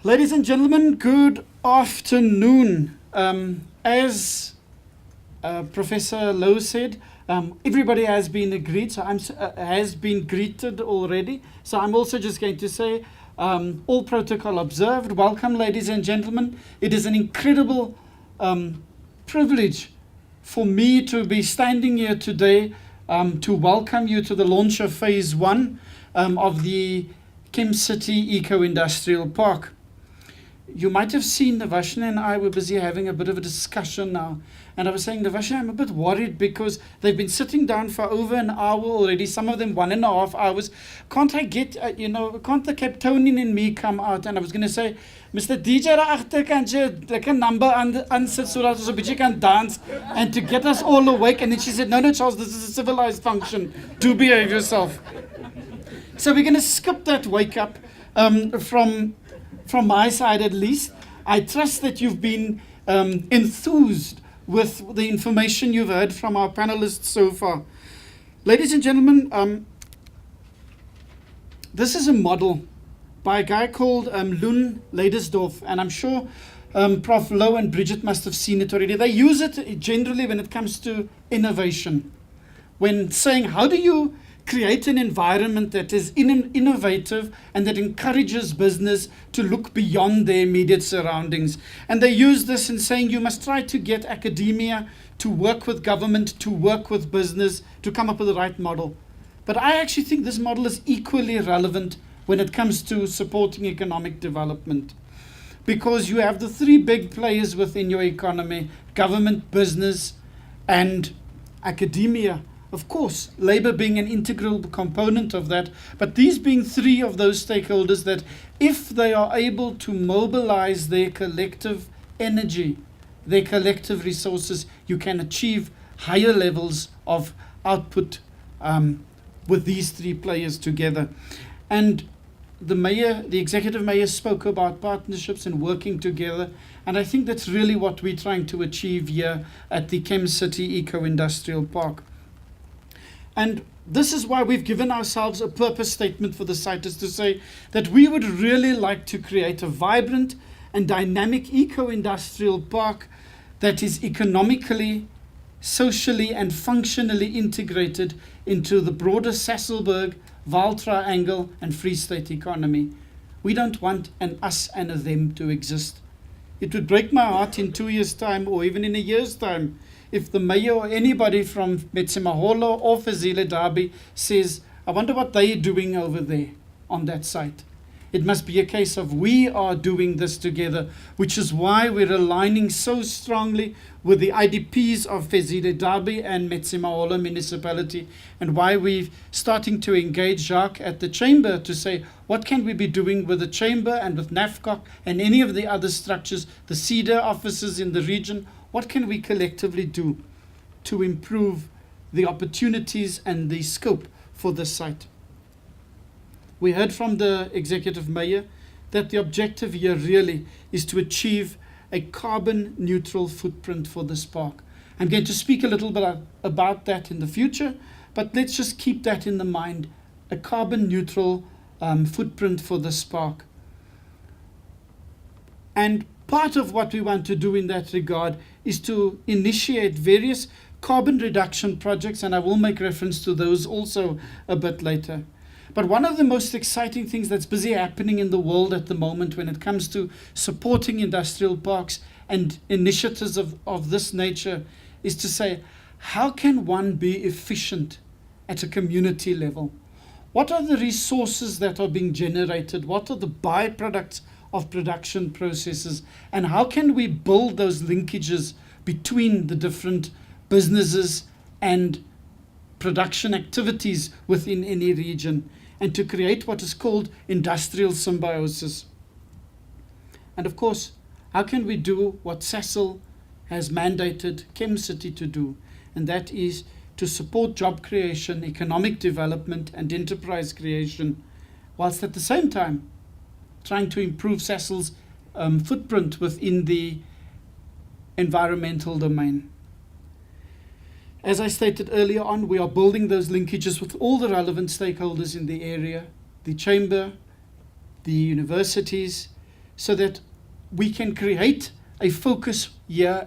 Ladies and gentlemen, good afternoon. As Professor Lowe said, everybody has been agreed, so has been greeted already. So I'm also just going to say, all protocol observed. Welcome, ladies and gentlemen. It is an incredible privilege for me to be standing here today to welcome you to the launch of Phase 1 of the Chem City Eco-Industrial Park. You might have seen Navashna and I were busy having a bit of a discussion now. And I was saying, Navashna, I'm a bit worried because they've been sitting down for over an hour already, some of them 1.5 hours. Can't I get, can't the Capetonian in me come out? And I was going to say, Mr. DJ daarachter, kan jy lekker number aansit sodat ons 'n bietjie kan dance and to get us all awake. And then she said, no, Charles, this is a civilized function. Do behave yourself. So we're going to skip that wake up from my side at least. I trust that you've been enthused with the information you've heard from our panelists so far. Ladies and gentlemen, this is a model by a guy called Loon Leidersdorf, and I'm sure Prof. Lowe and Bridget must have seen it already. They use it generally when it comes to innovation, when saying, how do you create an environment that is innovative and that encourages business to look beyond their immediate surroundings. And they use this in saying you must try to get academia to work with government, to work with business, to come up with the right model. But I actually think this model is equally relevant when it comes to supporting economic development. Because you have the three big players within your economy: government, business, and academia. Of course, labor being an integral component of that, but these being three of those stakeholders that if they are able to mobilize their collective energy, their collective resources, you can achieve higher levels of output with these three players together. And the executive mayor spoke about partnerships and working together, and I think that's really what we're trying to achieve here at the Chem City Eco-Industrial Park. And this is why we've given ourselves a purpose statement for the site, is to say that we would really like to create a vibrant and dynamic eco-industrial park that is economically, socially and functionally integrated into the broader Sasolburg, Vaal Triangle and Free State economy. We don't want an us and a them to exist. It would break my heart in 2 years' time or even in a year's time if the mayor or anybody from Metsimaholo or Fezile Derby says, I wonder what they're doing over there on that site. It must be a case of we are doing this together, which is why we're aligning so strongly with the IDPs of Fezile Derby and Metsimaholo municipality, and why we're starting to engage Jacques at the chamber to say, what can we be doing with the chamber and with NAFCOC and any of the other structures, the CEDA offices in the region? What can we collectively do to improve the opportunities and the scope for this site? We heard from the executive mayor that the objective here really is to achieve a carbon neutral footprint for this park. I'm going to speak a little bit about that in the future, but let's just keep that in the mind, a carbon neutral footprint for this park. And part of what we want to do in that regard is to initiate various carbon reduction projects, and I will make reference to those also a bit later. But one of the most exciting things that's busy happening in the world at the moment when it comes to supporting industrial parks and initiatives of this nature is to say, how can one be efficient at a community level? What are the resources that are being generated? What are the byproducts of production processes? And how can we build those linkages between the different businesses and production activities within any region, and to create what is called industrial symbiosis? And of course, how can we do what Sasol has mandated Chem City to do, and that is to support job creation, economic development and enterprise creation, whilst at the same time trying to improve Sasol's footprint within the environmental domain. As I stated earlier on, we are building those linkages with all the relevant stakeholders in the area, the chamber, the universities, so that we can create a focus here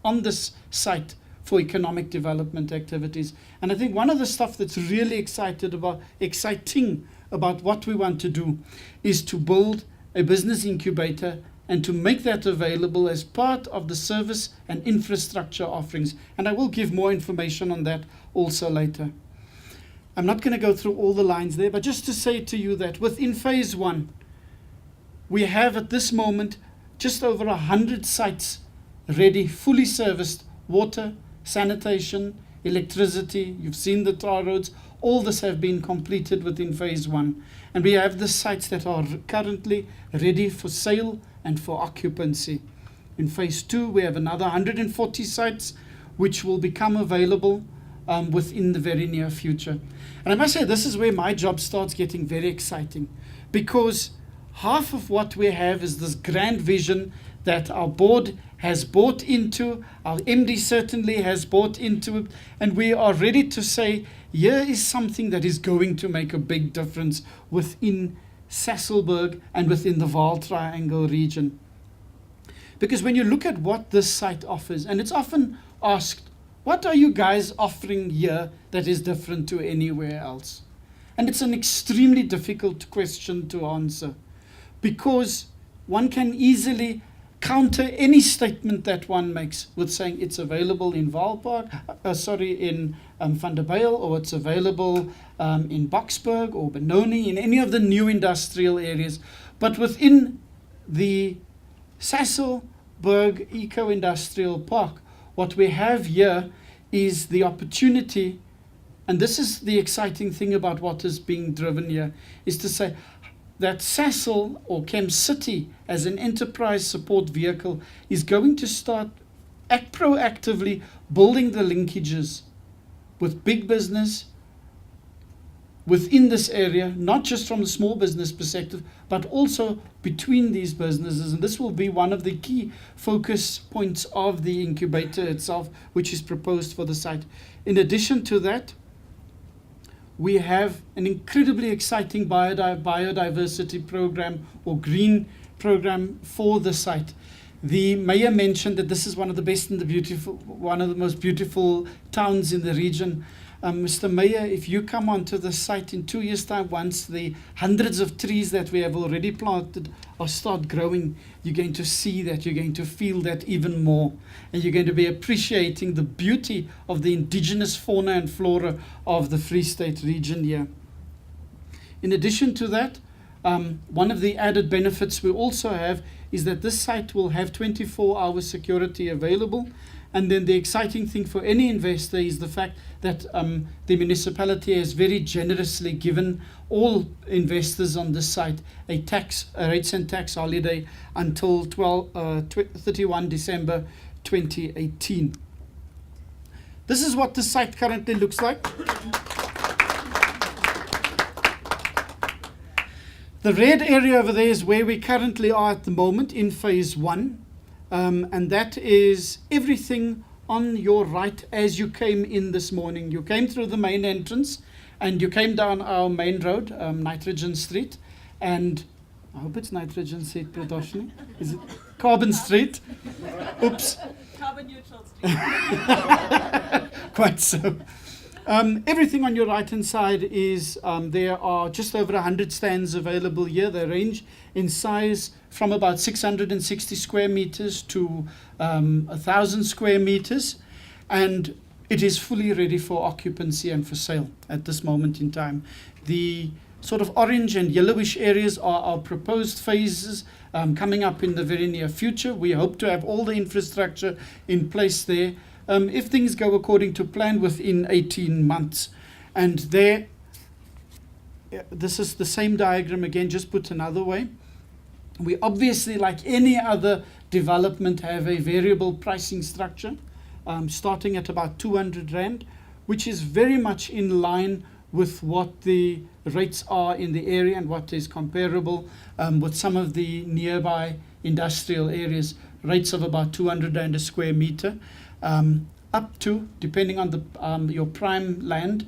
on this site for economic development activities. And I think one of the stuff that's really exciting about what we want to do is to build a business incubator and to make that available as part of the service and infrastructure offerings. And I will give more information on that also later. I'm not going to go through all the lines there, but just to say to you that within phase 1, we have at this moment just over 100 sites ready, fully serviced, water, sanitation, electricity. You've seen the tar roads. All this have been completed within phase 1. And we have the sites that are currently ready for sale and for occupancy. In phase 2, we have another 140 sites which will become available within the very near future. And I must say, this is where my job starts getting very exciting, because half of what we have is this grand vision that our board has bought into, our MD certainly has bought into it, and we are ready to say, here is something that is going to make a big difference within Sasolburg and within the Vaal Triangle region. Because when you look at what this site offers, and it's often asked, what are you guys offering here that is different to anywhere else? And it's an extremely difficult question to answer, because one can easily counter any statement that one makes with saying it's available in in Vanderbijl, or it's available in Boksburg or Benoni, in any of the new industrial areas. But within the Sasolburg Eco-Industrial Park, what we have here is the opportunity, and this is the exciting thing about what is being driven here, is to say that Sasol or Chem City as an enterprise support vehicle is going to start proactively building the linkages with big business within this area, not just from the small business perspective, but also between these businesses. And this will be one of the key focus points of the incubator itself, which is proposed for the site. In addition to that, we have an incredibly exciting biodiversity program or green program for the site. The mayor mentioned that this is one of the best and one of the most beautiful towns in the region. Mr. Mayor, if you come onto the site in 2 years' time, once the hundreds of trees that we have already planted start growing, you're going to see that, you're going to feel that even more. And you're going to be appreciating the beauty of the indigenous fauna and flora of the Free State region here. In addition to that, one of the added benefits we also have is that this site will have 24-hour security available. And then the exciting thing for any investor is the fact that the municipality has very generously given all investors on this site a rates and tax holiday until 31 December 2018. This is what the site currently looks like. The red area over there is where we currently are at the moment in phase 1. And that is everything on your right as you came in this morning. You came through the main entrance and you came down our main road, Nitrogen Street. And I hope it's Nitrogen Street, Pradoshni. Is it Carbon Street? Oops. Carbon neutral street. Quite so. Everything on your right-hand side is, there are just over 100 stands available here. They range in size from about 660 square meters to 1,000 square meters. And it is fully ready for occupancy and for sale at this moment in time. The sort of orange and yellowish areas are our proposed phases coming up in the very near future. We hope to have all the infrastructure in place there, if things go according to plan, within 18 months. And there, this is the same diagram again, just put another way. We obviously, like any other development, have a variable pricing structure, starting at about 200 Rand, which is very much in line with what the rates are in the area and what is comparable with some of the nearby industrial areas, rates of about 200 Rand a square meter, up to, depending on the your prime land,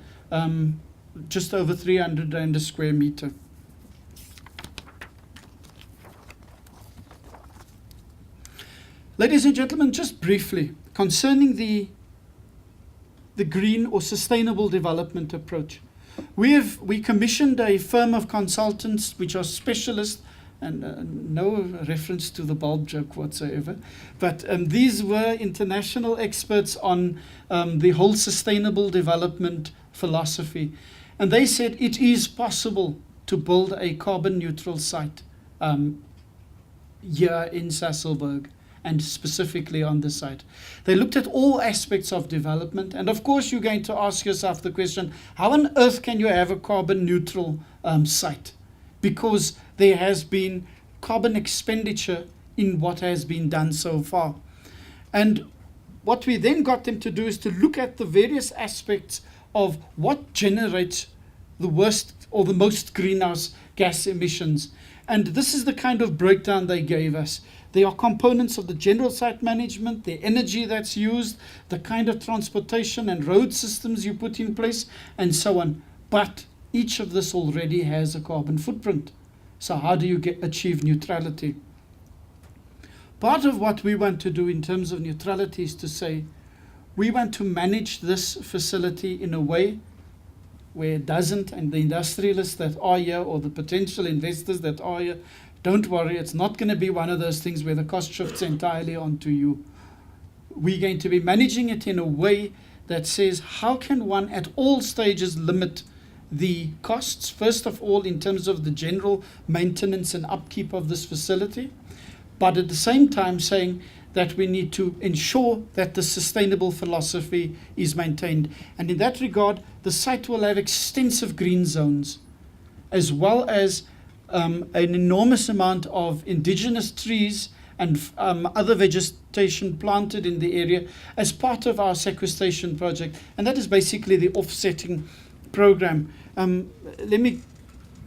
just over 300 Rand a square meter. Ladies and gentlemen, just briefly, concerning the green or sustainable development approach. We commissioned a firm of consultants which are specialists, and no reference to the bulb joke whatsoever, but these were international experts on the whole sustainable development philosophy. And they said it is possible to build a carbon neutral site here in Sasolburg, and specifically on the site. They looked at all aspects of development, and of course you're going to ask yourself the question, how on earth can you have a carbon neutral site? Because there has been carbon expenditure in what has been done so far. And what we then got them to do is to look at the various aspects of what generates the worst or the most greenhouse gas emissions. And this is the kind of breakdown they gave us. There are components of the general site management, the energy that's used, the kind of transportation and road systems you put in place, and so on. But each of this already has a carbon footprint. So how do you achieve neutrality? Part of what we want to do in terms of neutrality is to say, we want to manage this facility in a way where it doesn't, and the industrialists that are here or the potential investors that are here, don't worry, it's not going to be one of those things where the cost shifts entirely onto you. We're going to be managing it in a way that says, how can one at all stages limit the costs, first of all in terms of the general maintenance and upkeep of this facility, but at the same time saying that we need to ensure that the sustainable philosophy is maintained. And in that regard, the site will have extensive green zones, as well as an enormous amount of indigenous trees and other vegetation planted in the area as part of our sequestration project. And that is basically the offsetting program. Let me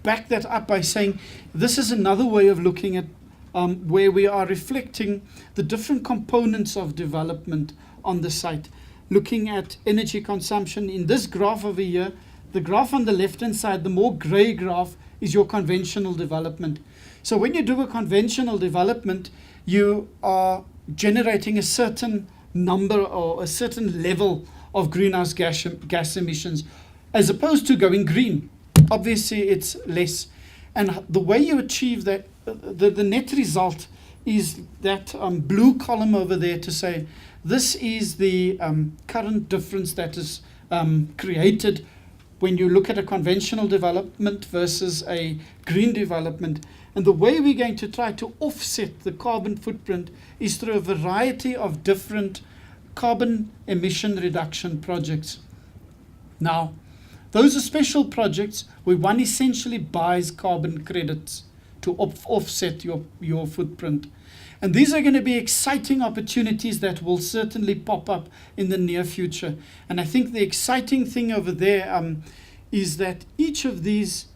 back that up by saying this is another way of looking at where we are reflecting the different components of development on the site. Looking at energy consumption in this graph over here, the graph on the left-hand side, the more gray graph, is your conventional development. So when you do a conventional development, you are generating a certain number or a certain level of greenhouse gas emissions, as opposed to going green. Obviously, it's less. And the way you achieve that, the net result is that blue column over there to say, this is the current difference that is created when you look at a conventional development versus a green development. And the way we're going to try to offset the carbon footprint is through a variety of different carbon emission reduction projects. Now, those are special projects where one essentially buys carbon credits to offset your footprint. And these are going to be exciting opportunities that will certainly pop up in the near future. And I think the exciting thing over there is that each of these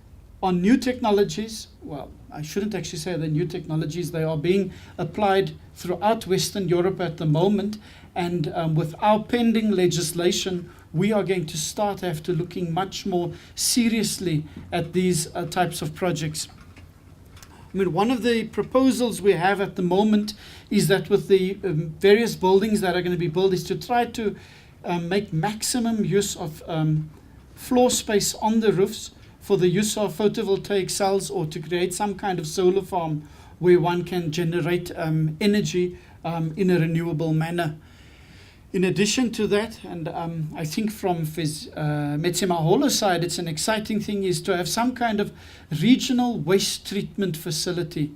are new technologies. Well, I shouldn't actually say they're new technologies. They are being applied throughout Western Europe at the moment. And with our pending legislation, we are going to start after looking much more seriously at these types of projects. I mean, one of the proposals we have at the moment is that with the various buildings that are going to be built is to try to make maximum use of floor space on the roofs for the use of photovoltaic cells, or to create some kind of solar farm where one can generate energy in a renewable manner. In addition to that, and I think from Metsimaholo's side, it's an exciting thing is to have some kind of regional waste treatment facility.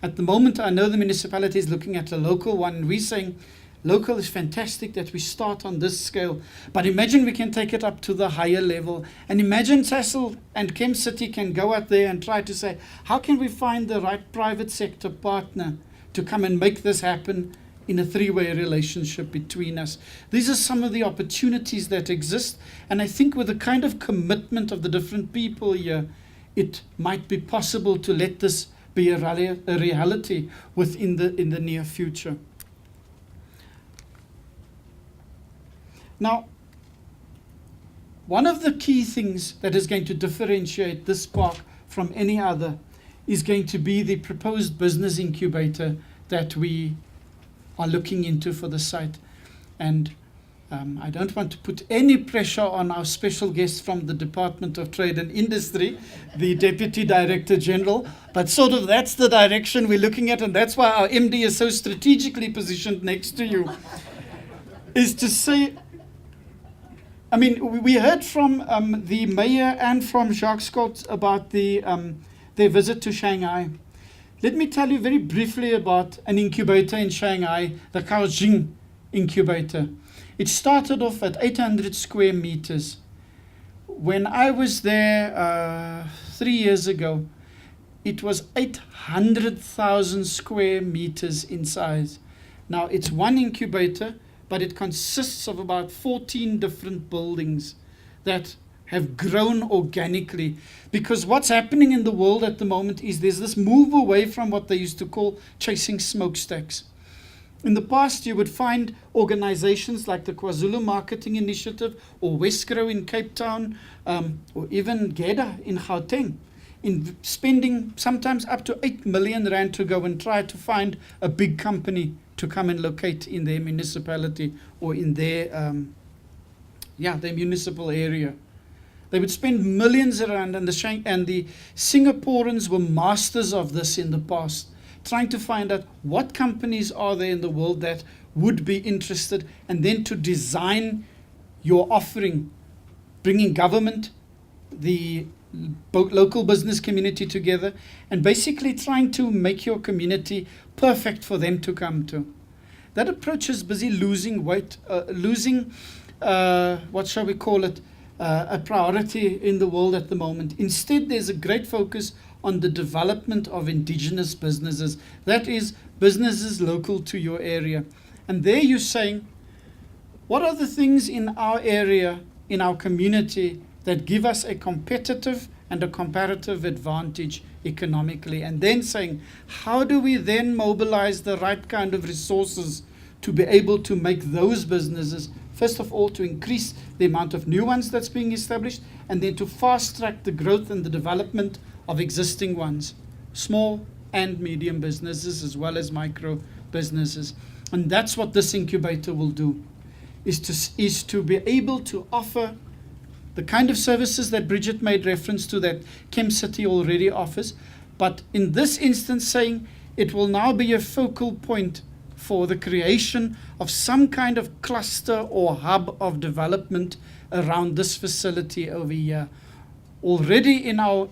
At the moment, I know the municipality is looking at a local one, and we're saying local is fantastic that we start on this scale. But imagine we can take it up to the higher level. And imagine Sasol and Chem City can go out there and try to say, how can we find the right private sector partner to come and make this happen in a three-way relationship between us? These are some of the opportunities that exist, and I think with the kind of commitment of the different people here, it might be possible to let this be a reality in the near future. Now, one of the key things that is going to differentiate this park from any other is going to be the proposed business incubator that we are looking into for the site. And I don't want to put any pressure on our special guest from the Department of Trade and Industry, the Deputy Director General, but sort of that's the direction we're looking at, and that's why our MD is so strategically positioned next to you, is to say, I mean, we heard from the mayor and from Jacques Scott about their visit to Shanghai. Let me tell you very briefly about an incubator in Shanghai, the Kaohsiung Incubator. It started off at 800 square meters. When I was there 3 years ago, it was 800,000 square meters in size. Now, it's one incubator, but it consists of about 14 different buildings that have grown organically. Because what's happening in the world at the moment is there's this move away from what they used to call chasing smokestacks. In the past, you would find organizations like the KwaZulu Marketing Initiative or Westgrow in Cape Town, or even GEDA in Gauteng, in spending sometimes up to 8 million rand to go and try to find a big company to come and locate in their municipality or in their municipal area. They would spend millions around, and the Singaporeans were masters of this in the past, trying to find out what companies are there in the world that would be interested, and then to design your offering, bringing government, the local business community together, and basically trying to make your community perfect for them to come to. That approach is busy losing weight, what shall we call it, a priority in the world at the moment. Instead, there's a great focus on the development of indigenous businesses. That is, businesses local to your area. And there you're saying, what are the things in our area, in our community, that give us a competitive and a comparative advantage economically? And then saying, how do we then mobilize the right kind of resources to be able to make those businesses, first of all, to increase the amount of new ones that's being established, and then to fast track the growth and the development of existing ones, small and medium businesses as well as micro businesses. And that's what this incubator will do, is to be able to offer the kind of services that Bridget made reference to that Chem City already offers, but in this instance saying it will now be a focal point for the creation of some kind of cluster or hub of development around this facility over here. Already in our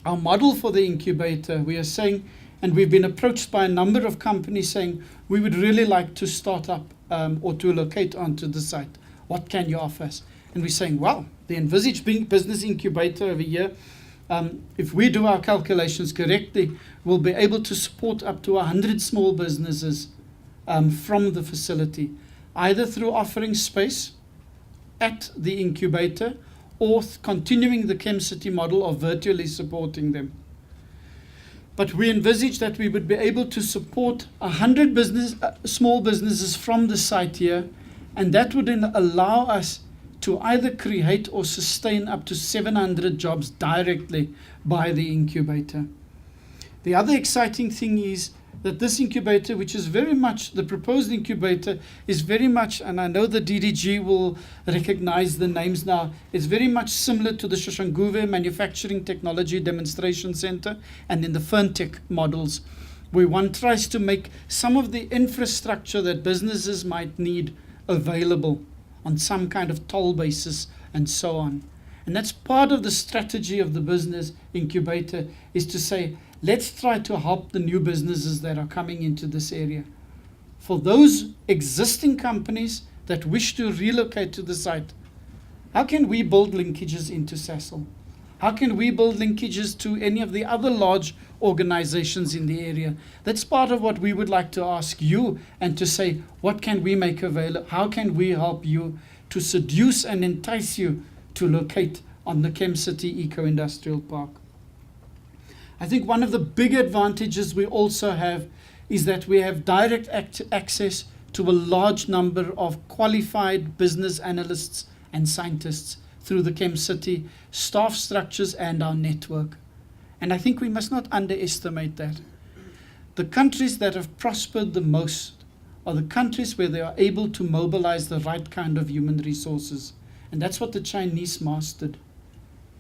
model for the incubator, we are saying, and we've been approached by a number of companies saying, we would really like to start up or to locate onto the site. What can you offer us? And we're saying, well, the envisaged business incubator over here, if we do our calculations correctly, we'll be able to support up to 100 small businesses from the facility, either through offering space at the incubator or continuing the Chem City model of virtually supporting them. But we envisage that we would be able to support 100 small businesses from the site here, and that would then allow us to either create or sustain up to 700 jobs directly by the incubator. The other exciting thing is that this incubator, which is very much, the proposed incubator is very much, and I know the DDG will recognize the names now, it's very much similar to the Shoshanguve Manufacturing Technology Demonstration Center and in the Ferntech models, where one tries to make some of the infrastructure that businesses might need available on some kind of toll basis and so on. And that's part of the strategy of the business incubator, is to say, let's try to help the new businesses that are coming into this area. For those existing companies that wish to relocate to the site, how can we build linkages into Sasol? How can we build linkages to any of the other large organizations in the area? That's part of what we would like to ask you, and to say, what can we make available? How can we help you to seduce and entice you to locate on the Chem City Eco-Industrial Park? I think one of the big advantages we also have is that we have direct access to a large number of qualified business analysts and scientists through the Chem City staff structures and our network. And I think we must not underestimate that. The countries that have prospered the most are the countries where they are able to mobilize the right kind of human resources. And that's what the Chinese mastered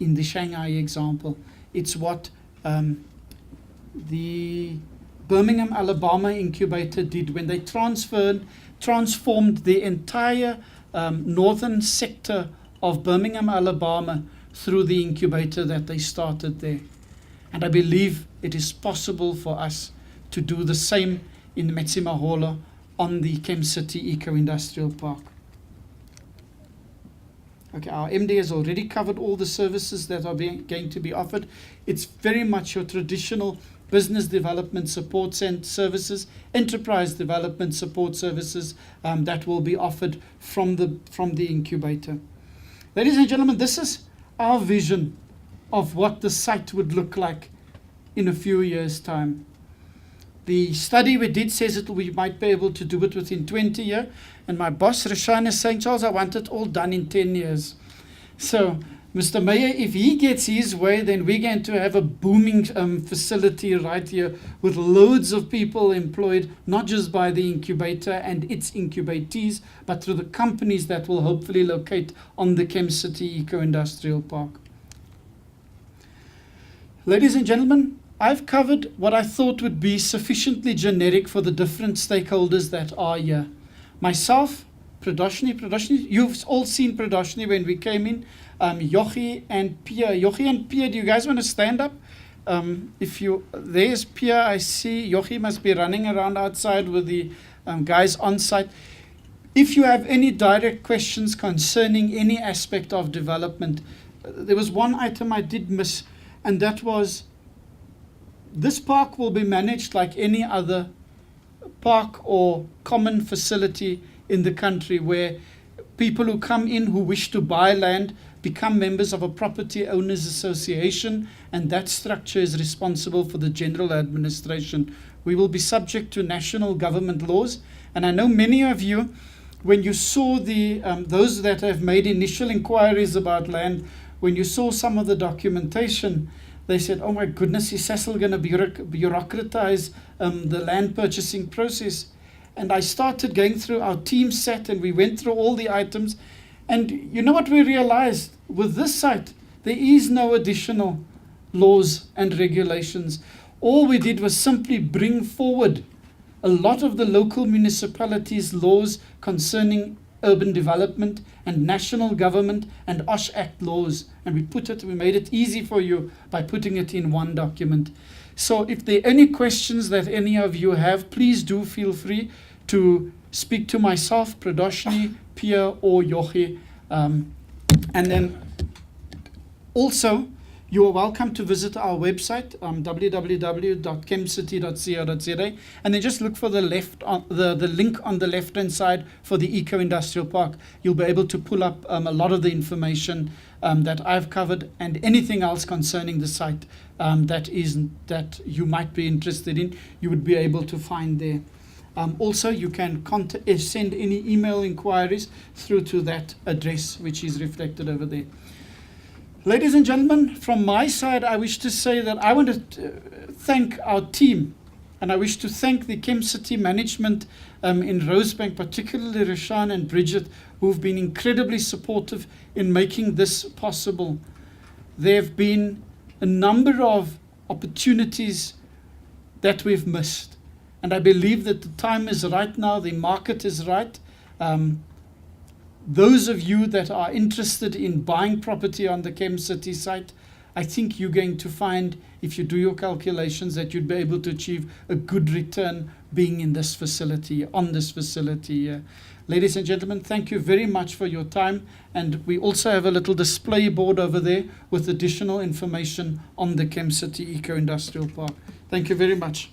in the Shanghai example. It's what the Birmingham, Alabama incubator did when they transformed the entire northern sector of Birmingham, Alabama through the incubator that they started there. And I believe it is possible for us to do the same in Metsimaholo on the Chem City Eco-Industrial Park. Okay, our MD has already covered all the services that are going to be offered. It's very much your traditional business development support services, enterprise development support services that will be offered from the incubator. Ladies and gentlemen, this is our vision of what the site would look like in a few years' time. The study we did says that we might be able to do it within 20 years. And my boss, Rashan, is saying, Charles, I want it all done in 10 years. So, Mr. Mayor, if he gets his way, then we're going to have a booming facility right here with loads of people employed, not just by the incubator and its incubatees, but through the companies that will hopefully locate on the Chem City Eco-Industrial Park. Ladies and gentlemen, I've covered what I thought would be sufficiently generic for the different stakeholders that are here. Myself, Pradoshni, you've all seen Pradoshni when we came in, Yochi and Pia. Yochi and Pia, do you guys want to stand up? There's Pia, I see. Yochi must be running around outside with the guys on site. If you have any direct questions concerning any aspect of development, there was one item I did miss, and that was, this park will be managed like any other park or common facility in the country, where people who come in who wish to buy land become members of a property owners association, and that structure is responsible for the general administration. We will be subject to national government laws, and I know many of you, when you saw those that have made initial inquiries about land, when you saw some of the documentation, they said, oh my goodness, is Cecil going to bureaucratize the land purchasing process? And I started going through our team set, and we went through all the items. And you know what we realized? With this site, there is no additional laws and regulations. All we did was simply bring forward a lot of the local municipalities' laws concerning urban development and national government and OSH Act laws, and we made it easy for you by putting it in one document. So if there are any questions that any of you have, please do feel free to speak to myself, Pradoshni, Pia, or Yochi. And then also, you are welcome to visit our website, www.chemcity.co.za, and then just look for the link on the left-hand side for the Eco-Industrial Park. You'll be able to pull up a lot of the information that I've covered, and anything else concerning the site that you might be interested in, you would be able to find there. Also, you can send any email inquiries through to that address, which is reflected over there. Ladies and gentlemen, from my side, I wish to say that I want to thank our team, and I wish to thank the Chem City management in Rosebank, particularly Rashan and Bridget, who've been incredibly supportive in making this possible. There have been a number of opportunities that we've missed, and I believe that the time is right now, the market is right. Those of you that are interested in buying property on the Chem City site, I think you're going to find, if you do your calculations, that you'd be able to achieve a good return being in this facility, on this facility. Ladies and gentlemen, thank you very much for your time. And we also have a little display board over there with additional information on the Chem City Eco-Industrial Park. Thank you very much.